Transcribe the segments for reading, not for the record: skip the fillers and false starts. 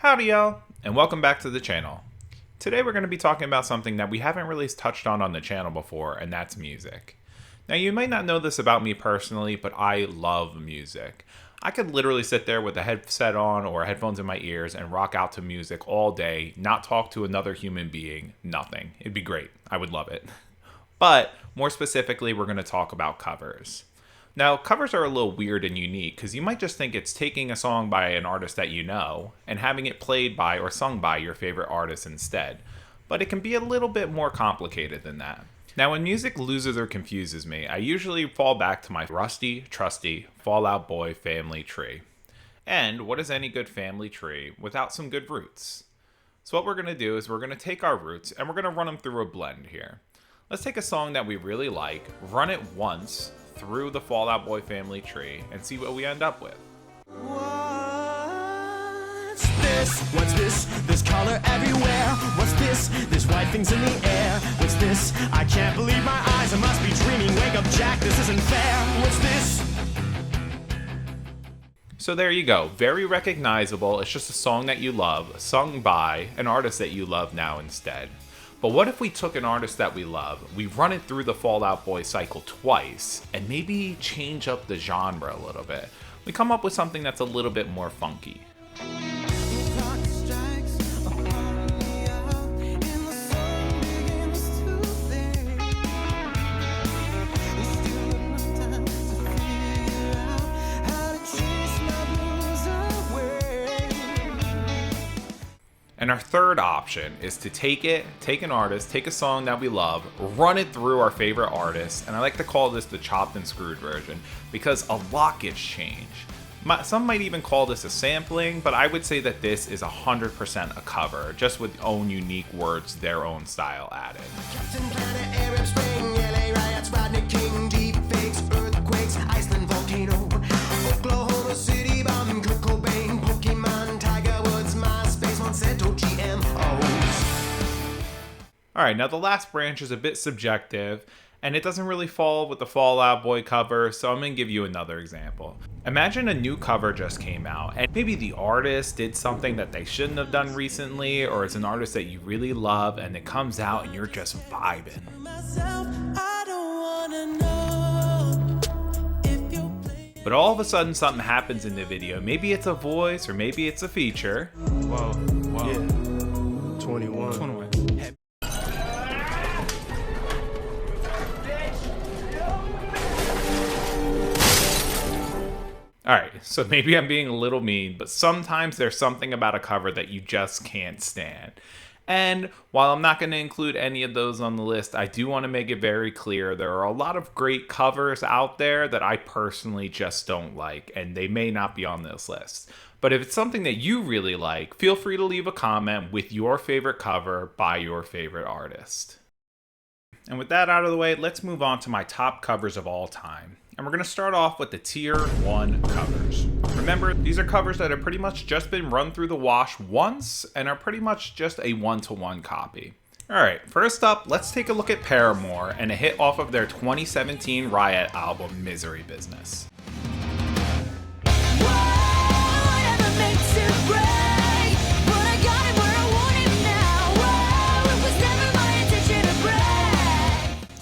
Howdy y'all, and welcome back to the channel. Today we're going to be talking about something that we haven't really touched on the channel before, and that's music. Now you might not know this about me personally, but I love music. I could literally sit there with a headset on or headphones in my ears and rock out to music all day, not talk to another human being, nothing. It'd be great. I would love it. But more specifically, we're going to talk about covers. Now, covers are a little weird and unique because you might just think it's taking a song by an artist that you know and having it played by or sung by your favorite artist instead. But it can be a little bit more complicated than that. Now, when music loses or confuses me, I usually fall back to my rusty, trusty Fall Out Boy family tree. And what is any good family tree without some good roots? So what we're going to do is we're going to take our roots and we're going to run them through a blend here. Let's take a song that we really like, run it once through the Fall Out Boy family tree, and see what we end up with. What's this? What's this? This color everywhere. What's this? There's white things in the air. What's this? I can't believe my eyes. I must be dreaming. Wake up, Jack. This isn't fair. What's this? So there you go. Very recognizable. It's just a song that you love, sung by an artist that you love now instead. But what if we took an artist that we love, we run it through the Fall Out Boy cycle twice, and maybe change up the genre a little bit? We come up with something that's a little bit more funky. And our third option is to take an artist, take a song that we love, run it through our favorite artist, and I like to call this the chopped and screwed version because a lot gets changed. Some might even call this a sampling, but I would say that this is 100% a cover, just with own unique words, their own style added. Captain Planet, Arab Spring, LA riots, Rodney King, deep fakes, earthquakes, Iceland volcano, Oklahoma City bomb, Kurt Cobain, Pokemon, Tiger Woods, MySpace, Monsanto, GMOs. Alright, now the last branch is a bit subjective, and it doesn't really fall with the Fall Out Boy cover, so I'm going to give you another example. Imagine a new cover just came out, and maybe the artist did something that they shouldn't have done recently, or it's an artist that you really love, and it comes out and you're just vibing. But all of a sudden something happens in the video. Maybe it's a voice, or maybe it's a feature. Whoa. Yeah. 21. Alright, so maybe I'm being a little mean, but sometimes there's something about a cover that you just can't stand. And while I'm not going to include any of those on the list, I do want to make it very clear there are a lot of great covers out there that I personally just don't like, and they may not be on this list. But if it's something that you really like, feel free to leave a comment with your favorite cover by your favorite artist. And with that out of the way, let's move on to my top covers of all time. And we're going to start off with the Tier 1 covers. Remember, these are covers that have pretty much just been run through the wash once and are pretty much just a one-to-one copy. Alright, first up, let's take a look at Paramore and a hit off of their 2017 Riot album, Misery Business.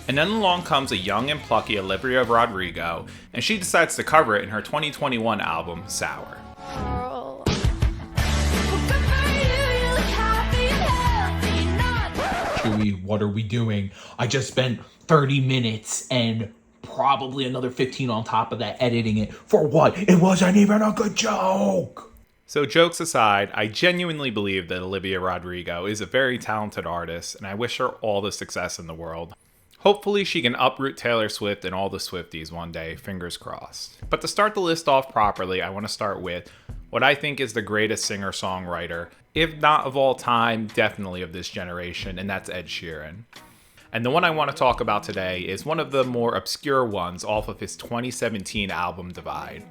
And then along comes a young and plucky Olivia Rodrigo, and she decides to cover it in her 2021 album, Sour. Chewy, what are we doing? I just spent 30 minutes and probably another 15 on top of that editing it. For what? It wasn't even a good joke! So jokes aside, I genuinely believe that Olivia Rodrigo is a very talented artist, and I wish her all the success in the world. Hopefully she can uproot Taylor Swift and all the Swifties one day, fingers crossed. But to start the list off properly, I want to start with what I think is the greatest singer-songwriter, if not of all time, definitely of this generation, and that's Ed Sheeran. And the one I want to talk about today is one of the more obscure ones off of his 2017 album, Divide.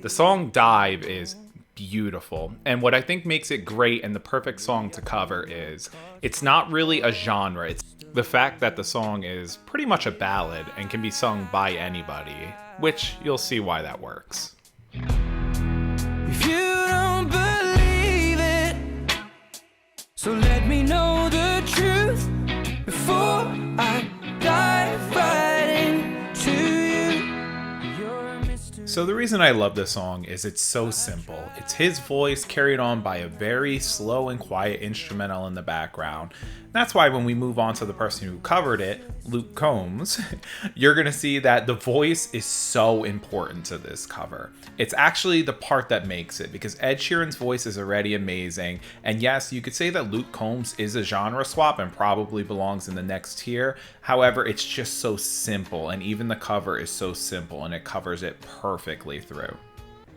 The song Dive is beautiful, and what I think makes it great and the perfect song to cover is it's not really a genre. It's the fact that the song is pretty much a ballad and can be sung by anybody, which you'll see why that works. If you don't believe it, So let me know the truth before I dive right into you. You're a mystery. So the reason I love this song is it's so simple. It's his voice carried on by a very slow and quiet instrumental in the background. That's why when we move on to the person who covered it, Luke Combs, you're going to see that the voice is so important to this cover. It's actually the part that makes it, because Ed Sheeran's voice is already amazing. And yes, you could say that Luke Combs is a genre swap and probably belongs in the next tier. However, it's just so simple, and even the cover is so simple, and it covers it perfectly through.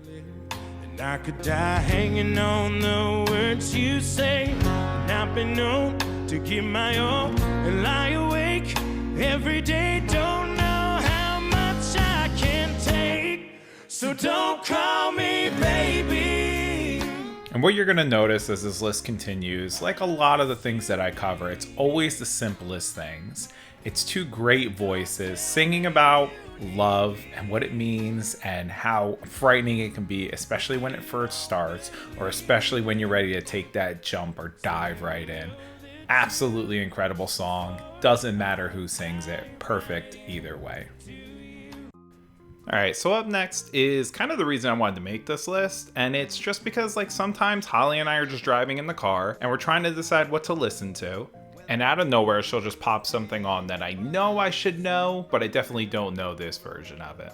And I could die hanging on the words you say, and I've been known to give my all and lie awake every day. Don't know how much I can take, so don't call me baby. And what you're going to notice as this list continues, like a lot of the things that I cover, it's always the simplest things. It's two great voices singing about love and what it means and how frightening it can be, especially when it first starts, or especially when you're ready to take that jump or dive right in. Absolutely incredible song. Doesn't matter who sings it. Perfect either way. Alright, so up next is kind of the reason I wanted to make this list, and it's just because like sometimes Holly and I are just driving in the car and we're trying to decide what to listen to, and out of nowhere she'll just pop something on that I know I should know, but I definitely don't know this version of it.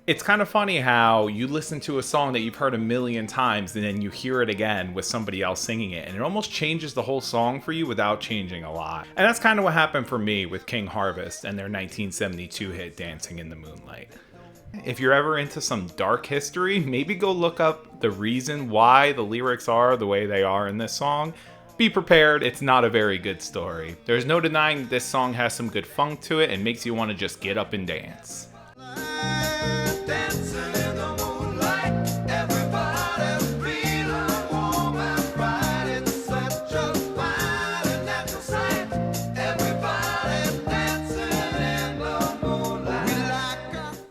It's kind of funny how you listen to a song that you've heard a million times and then you hear it again with somebody else singing it, and it almost changes the whole song for you without changing a lot. And that's kind of what happened for me with King Harvest and their 1972 hit Dancing in the Moonlight. If you're ever into some dark history, maybe go look up the reason why the lyrics are the way they are in this song. Be prepared, it's not a very good story. There's no denying this song has some good funk to it and makes you want to just get up and dance.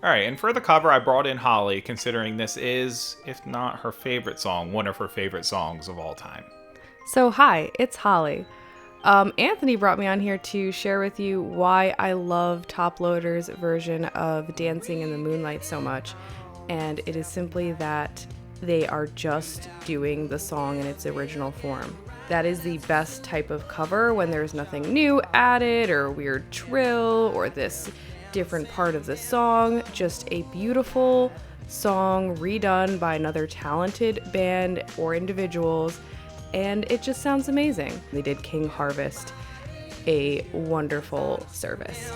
Alright, and for the cover I brought in Holly, considering this is, if not her favorite song, one of her favorite songs of all time. So hi, it's Holly. Anthony brought me on here to share with you why I love Top Loader's version of Dancing in the Moonlight so much, and it is simply that they are just doing the song in its original form. That is the best type of cover, when there's nothing new added or weird trill or this different part of the song. Just a beautiful song redone by another talented band or individuals, and it just sounds amazing. They did King Harvest a wonderful service.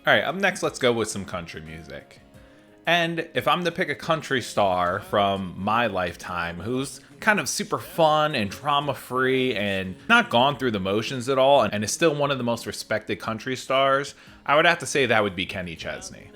Alright, up next let's go with some country music. And if I'm to pick a country star from my lifetime who's kind of super fun and drama-free and not gone through the motions at all and is still one of the most respected country stars, I would have to say that would be Kenny Chesney.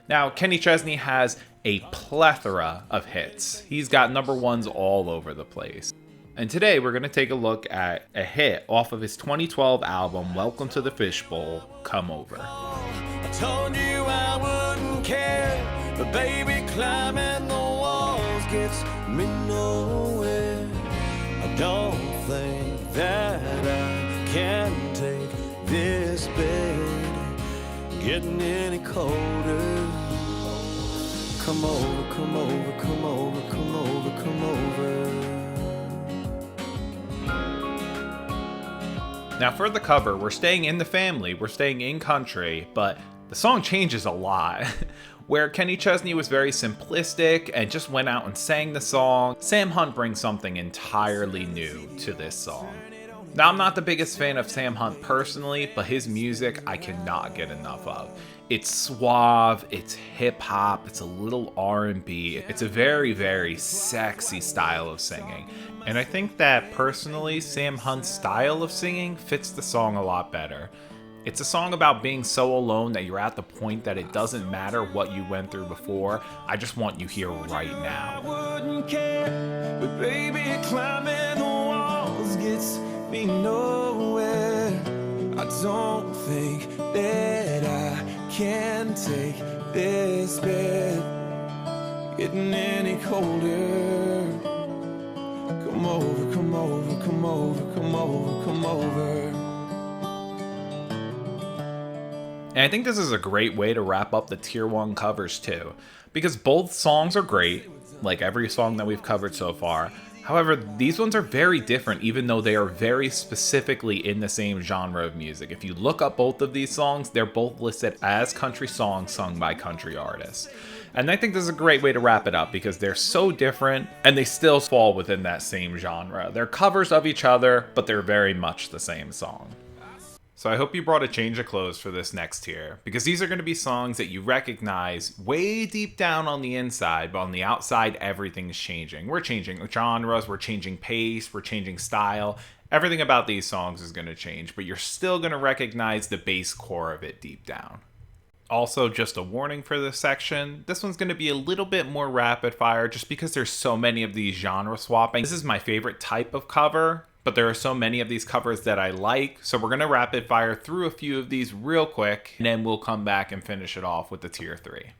Now, Kenny Chesney has a plethora of hits. He's got number ones all over the place. And today we're going to take a look at a hit off of his 2012 album, Welcome to the Fishbowl, Come Over. I told you I wouldn't care, but baby, climbing the walls gets me nowhere. I don't think that I can take this bed getting any colder. Come over, come over, come over, come over, come over. Now for the cover, we're staying in the family, we're staying in country, but the song changes a lot. Where Kenny Chesney was very simplistic and just went out and sang the song, Sam Hunt brings something entirely new to this song. Now, I'm not the biggest fan of Sam Hunt personally, but his music I cannot get enough of. It's suave, it's hip-hop, it's a little R&B, it's a very, very sexy style of singing. And I think that personally, Sam Hunt's style of singing fits the song a lot better. It's a song about being so alone that you're at the point that it doesn't matter what you went through before. I just want you here right I now. wouldn't care, but baby, climbing the walls gets me nowhere. I don't think that I can take this bed getting any colder. Come over, come over, come over, come over, come over. And I think this is a great way to wrap up the Tier 1 covers too, because both songs are great, like every song that we've covered so far. However, these ones are very different, even though they are very specifically in the same genre of music. If you look up both of these songs, they're both listed as country songs sung by country artists. And I think this is a great way to wrap it up because they're so different and they still fall within that same genre. They're covers of each other, but they're very much the same song. So I hope you brought a change of clothes for this next tier, because these are going to be songs that you recognize way deep down on the inside, but on the outside, everything's changing. We're changing genres, we're changing pace, we're changing style. Everything about these songs is going to change, but you're still going to recognize the base core of it deep down. Also, just a warning for this section, this one's going to be a little bit more rapid fire just because there's so many of these genre swapping. This is my favorite type of cover, but there are so many of these covers that I like, so we're going to rapid fire through a few of these real quick, and then we'll come back and finish it off with the tier 3.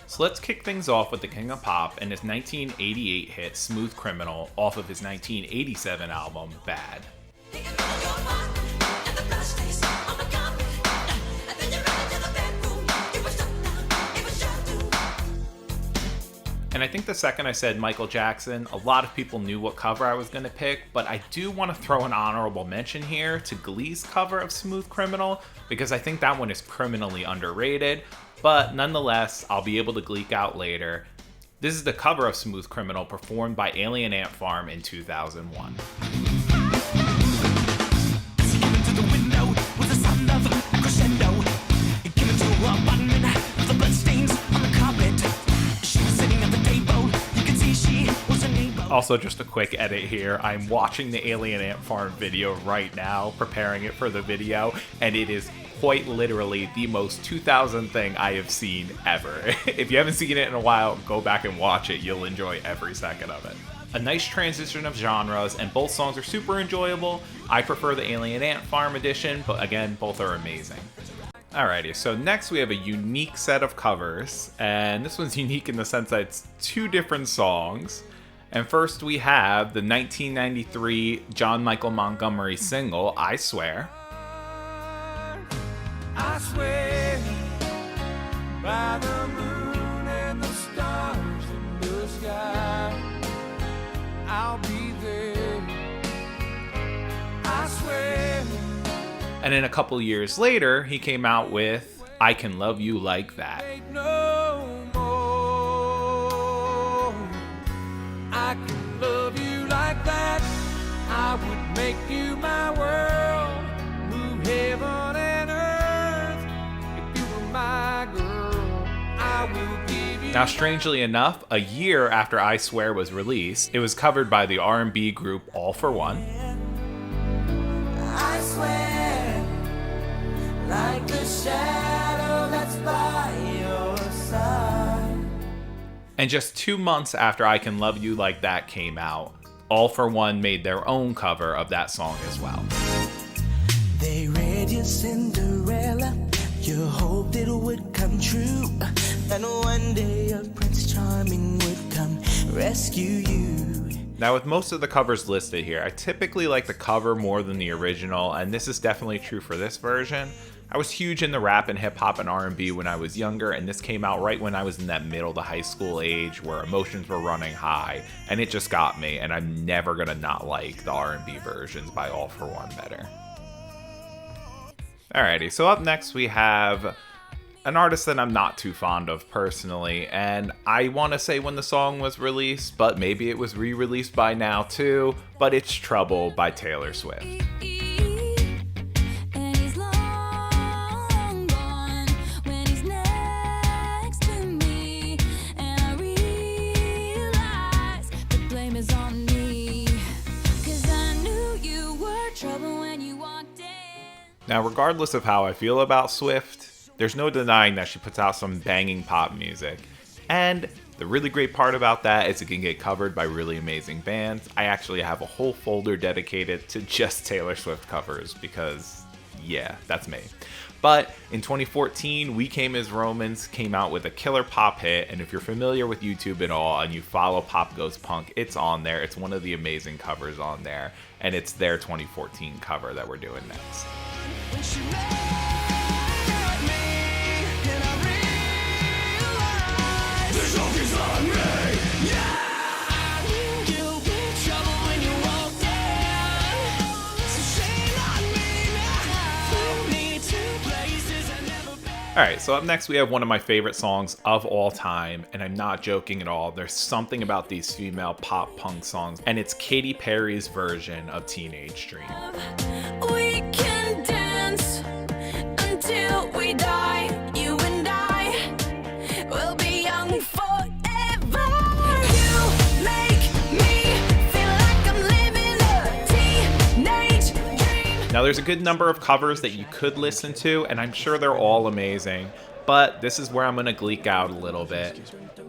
So let's kick things off with the King of Pop and his 1988 hit Smooth Criminal off of his 1987 album Bad. And I think the second I said Michael Jackson, a lot of people knew what cover I was going to pick, but I do want to throw an honorable mention here to Glee's cover of Smooth Criminal, because I think that one is criminally underrated, but nonetheless, I'll be able to gleek out later. This is the cover of Smooth Criminal performed by Alien Ant Farm in 2001. Also, just a quick edit here. I'm watching the Alien Ant Farm video right now, preparing it for the video, and it is quite literally the most 2000 thing I have seen ever. If you haven't seen it in a while, go back and watch it. You'll enjoy every second of it. A nice transition of genres, and both songs are super enjoyable. I prefer the Alien Ant Farm edition, but again, both are amazing. Alrighty, so next we have a unique set of covers, and this one's unique in the sense that it's two different songs. And first we have the 1993 John Michael Montgomery single, I Swear. I swear by the moon and the stars in the sky, I'll be there. I swear. And then a couple years later, he came out with I Can Love You Like That. No more. I can love you like that. I would make you my world, move heaven and earth. If you were my girl, I will give you. Now, strangely enough, a year after I Swear was released, it was covered by the R&B group All for One. I swear, like the shadow that's by your side. And just 2 months after I Can Love You Like That came out, All for One made their own cover of that song as well. They read your Cinderella, you hoped it would come true, and one day a Prince Charming would come rescue you. Now, with most of the covers listed here, I typically like the cover more than the original, and this is definitely true for this version. I was huge in the rap and hip hop and R&B when I was younger, and this came out right when I was in that middle to high school age where emotions were running high, and it just got me, and I'm never gonna not like the R&B versions by All for One better. Alrighty, so up next we have an artist that I'm not too fond of personally, and I want to say when the song was released, but maybe it was re-released by now too, but it's Trouble by Taylor Swift. Now, regardless of how I feel about Swift, there's no denying that she puts out some banging pop music. And the really great part about that is it can get covered by really amazing bands. I actually have a whole folder dedicated to just Taylor Swift covers because, yeah, that's me. But in 2014, We Came as Romans came out with a killer pop hit, and if you're familiar with YouTube at all and you follow Pop Goes Punk, it's on there. It's one of the amazing covers on there, and it's their 2014 cover that we're doing next. When she met me, and I realized the joke is on me. Yeah, you'll be in trouble when you walk in. So shame on me now. Took me to places I never been. Alright, so up next we have one of my favorite songs of all time, and I'm not joking at all. There's something about these female pop punk songs, and it's Katy Perry's version of Teenage Dream. We can dance until we die. You and I will be young forever. You make me feel like I'm living a teenage dream. Now, there's a good number of covers that you could listen to, and I'm sure they're all amazing, but this is where I'm going to gleek out a little bit.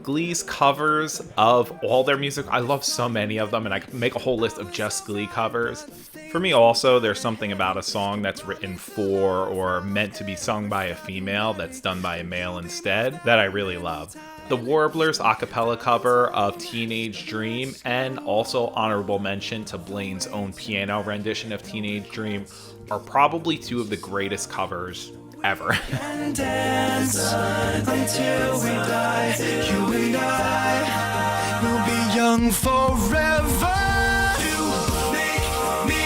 Glee's covers of all their music, I love so many of them, and I could make a whole list of just Glee covers. For me also, there's something about a song that's written for or meant to be sung by a female that's done by a male instead that I really love. The Warblers a cappella cover of Teenage Dream, and also honorable mention to Blaine's own piano rendition of Teenage Dream, are probably two of the greatest covers ever. And dance until we die. You and I will be young forever. You make me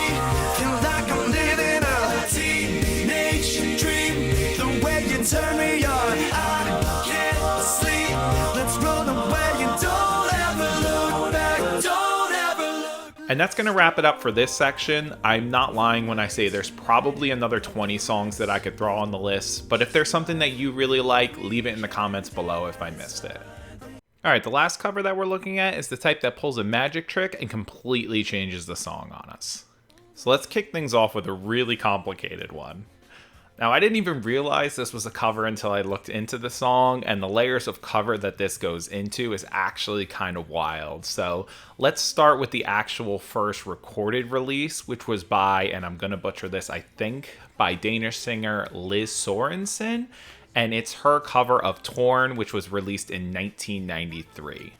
feel like I'm living a teenage dream. The way you turn me on, I can't sleep. Let's run away and don't ever look back. Don't ever look back. And that's going to wrap it up for this section. I'm not lying when I say there's probably another 20 songs that I could throw on the list, but if there's something that you really like, leave it in the comments below if I missed it. Alright, the last cover that we're looking at is the type that pulls a magic trick and completely changes the song on us. So let's kick things off with a really complicated one. Now, I didn't even realize this was a cover until I looked into the song, and the layers of cover that this goes into is actually kind of wild. So let's start with the actual first recorded release, which was by, and I'm going to butcher this, I think, by Danish singer Liz Sorensen, and it's her cover of Torn, which was released in 1993.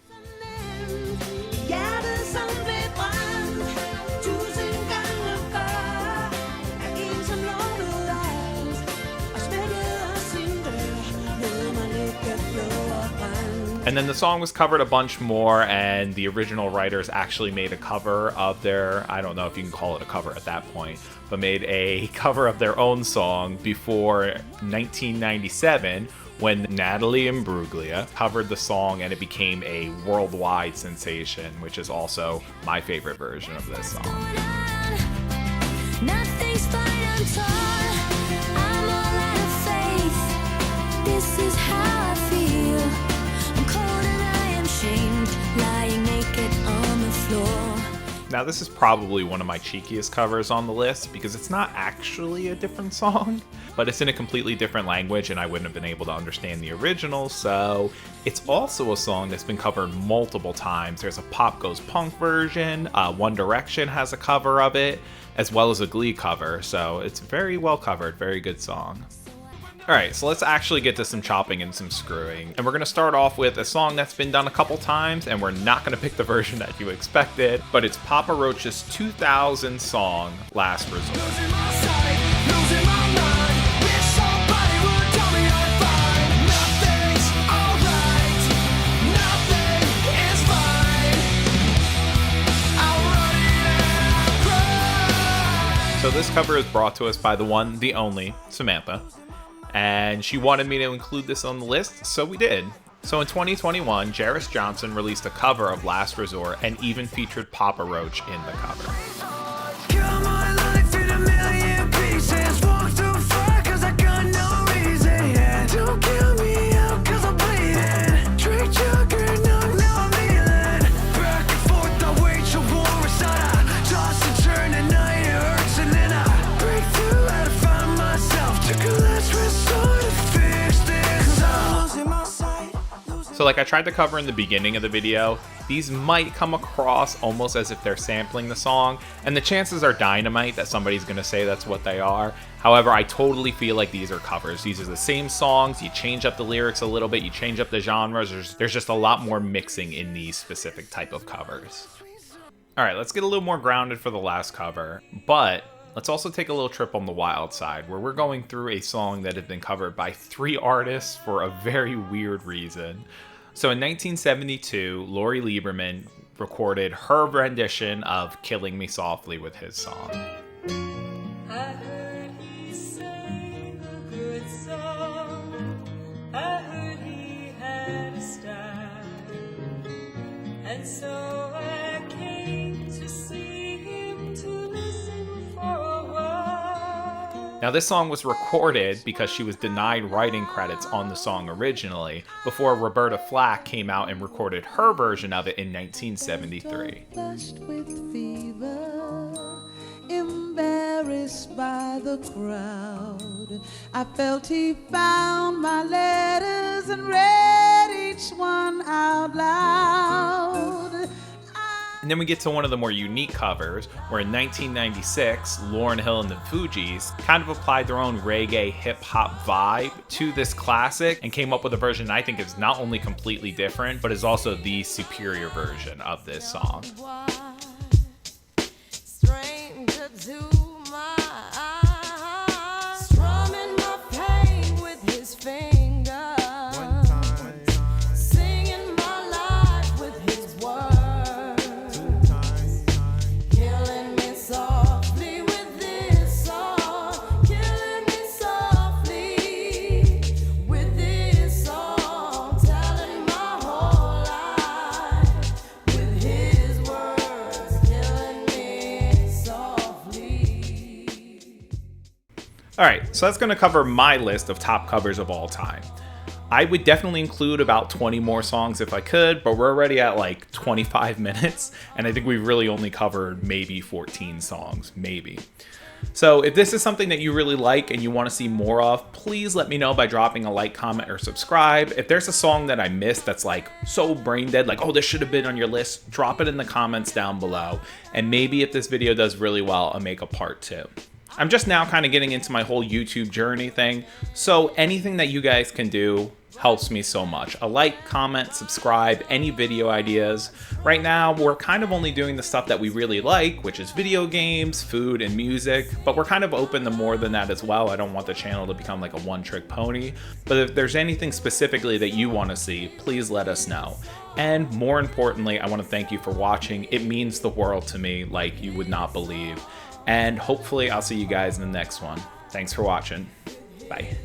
And then the song was covered a bunch more, and the original writers actually made a cover of their, I don't know if you can call it a cover at that point, but made a cover of their own song before 1997, when Natalie Imbruglia covered the song and it became a worldwide sensation, which is also my favorite version of this song. Nothing's fine, I'm torn. I'm all out of faith. This is how I feel. I'm cold and I am shamed, lying naked on the floor. Now, this is probably one of my cheekiest covers on the list because it's not actually a different song, but it's in a completely different language and I wouldn't have been able to understand the original, so it's also a song that's been covered multiple times. There's a Pop Goes Punk version, One Direction has a cover of it, as well as a Glee cover, so it's very well covered, very good song. Alright, so let's actually get to some chopping and some screwing. And we're going to start off with a song that's been done a couple times, and we're not going to pick the version that you expected, but it's Papa Roach's 2000 song, Last Resort. Losing my sight, losing my mind. Wish somebody would tell me I'm fine. Nothing's alright. Nothing is fine. I'll run and I'll cry. So this cover is brought to us by the one, the only, Samantha. And she wanted me to include this on the list, so we did. So in 2021, Jairus Johnson released a cover of Last Resort and even featured Papa Roach in the cover. Cut my life in a million pieces. Walk through fire 'cause I got no reason. Yeah, don't kill me out 'cause I'm bleeding. Drink juggernaut, now I'm healing. Back and forth, I wage a war inside. I toss and turn, and night it hurts, and then I break through how to find my like I tried to cover in the beginning of the video, these might come across almost as if they're sampling the song, and the chances are dynamite that somebody's gonna say that's what they are. However, I totally feel like these are covers. These are the same songs, you change up the lyrics a little bit, you change up the genres, there's just a lot more mixing in these specific type of covers. Alright, let's get a little more grounded for the last cover, but let's also take a little trip on the wild side, where we're going through a song that had been covered by 3 artists for a very weird reason. So in 1972, Lori Lieberman recorded her rendition of Killing Me Softly with his song. I heard he sang a good song. I heard he had a style. And so I came to see him to listen for a while. Now this song was recorded because she was denied writing credits on the song originally, before Roberta Flack came out and recorded her version of it in 1973. Flushed with fever, embarrassed by the crowd, I felt he found my letters and read each one out loud. And then we get to one of the more unique covers, where in 1996, Lauryn Hill and the Fugees kind of applied their own reggae hip-hop vibe to this classic and came up with a version I think is not only completely different, but is also the superior version of this song. Stranger to my eyes, strumming my pain with his finger. Singing my life with his words. Killing me softly with this song. Killing me softly with this song. Telling my whole life with his words. Killing me softly. Alright, so that's going to cover my list of top covers of all time. I would definitely include about 20 more songs if I could, but we're already at like 25 minutes, and I think we've really only covered maybe 14 songs, maybe. So if this is something that you really like and you want to see more of, please let me know by dropping a like, comment, or subscribe. If there's a song that I missed that's like so brain dead, like, oh, this should have been on your list, drop it in the comments down below. And maybe if this video does really well, I'll make a part 2. I'm just now kind of getting into my whole YouTube journey thing, so anything that you guys can do helps me so much. A like, comment, subscribe, any video ideas. Right now, we're kind of only doing the stuff that we really like, which is video games, food, and music, but we're kind of open to more than that as well. I don't want the channel to become like a one-trick pony, but if there's anything specifically that you want to see, please let us know. And more importantly, I want to thank you for watching. It means the world to me, like you would not believe. And hopefully I'll see you guys in the next one. Thanks for watching. Bye.